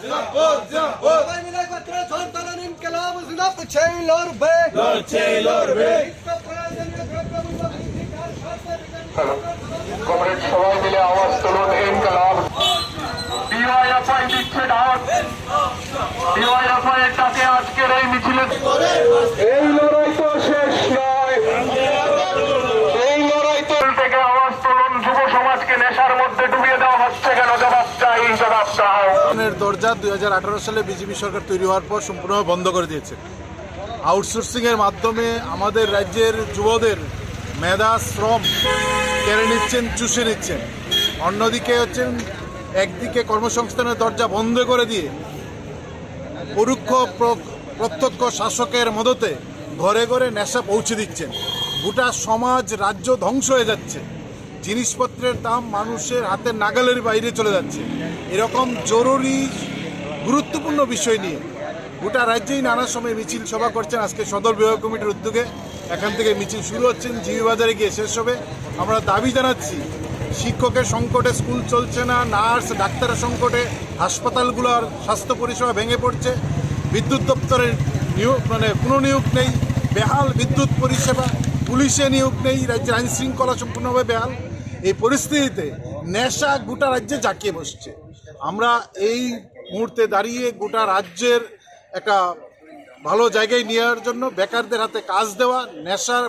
সবাই মিলে একত্রে সন্তান ইনকিলাব জিন্দাবাদ সেই লড়বে কমরেড সবাই মিলে আওয়াজ তুলুন ইনকিলাব। ডিওয়াইএফআই দিচ্ছে ডাক, ডিওয়াইএফআই এর ডাকে আজকের এই মিছিলে এই লড়াই তো শেষ নয়, এই লড়াই তো থেকে আওয়াজ তুলুন। যুব সমাজকে নেশার মধ্যে ডুবিয়ে দেওয়া হচ্ছে কেন? জবাব চাই, জবাব চাই। দরজা 2018 সালে বিজেপি সরকার তৈরি হওয়ার পর সম্পূর্ণভাবে বন্ধ করে দিয়েছে। আউটসোর্সিংয়ের মাধ্যমে আমাদের রাজ্যের যুবদের মেধা শ্রম কেড়ে নিচ্ছেন, চুষে নিচ্ছেন। অন্যদিকে একদিকে কর্মসংস্থানের দরজা বন্ধ করে দিয়ে পরোক্ষ প্রত্যক্ষ শাসকের মদতে ঘরে ঘরে নেশা পৌঁছে দিচ্ছেন। গোটা সমাজ রাজ্য ধ্বংস হয়ে যাচ্ছে, জিনিসপত্রের দাম মানুষের হাতের নাগালের বাইরে চলে যাচ্ছে। এরকম জরুরি গুরুত্বপূর্ণ বিষয় নিয়ে গোটা রাজ্যেই নানা সময় মিছিল সভা করছেন। আজকে সদর বিভাগ কমিটির উদ্যোগে এখান থেকে মিছিল শুরু হচ্ছেন, জিবি বাজারে গিয়ে শেষ হবে। আমরা দাবি জানাচ্ছি, শিক্ষকের সংকটে স্কুল চলছে না, নার্স ডাক্তারের সংকটে হাসপাতালগুলোর স্বাস্থ্য পরিষেবা ভেঙে পড়ছে, বিদ্যুৎ দপ্তরের কোনো নিয়োগ নেই, বেহাল বিদ্যুৎ পরিষেবা, পুলিশে নিয়োগ নেই, রাজ্যের আইন শৃঙ্খলা সম্পূর্ণভাবে বেহাল। এই পরিস্থিতিতে নেশা গোটা রাজ্যে জাঁকিয়ে বসছে। আমরা এই মুহূর্তে দাঁড়িয়ে গোটা রাজ্যের একটা ভালো জায়গায় নেওয়ার জন্য, বেকারদের হাতে কাজ দেওয়া, নেশার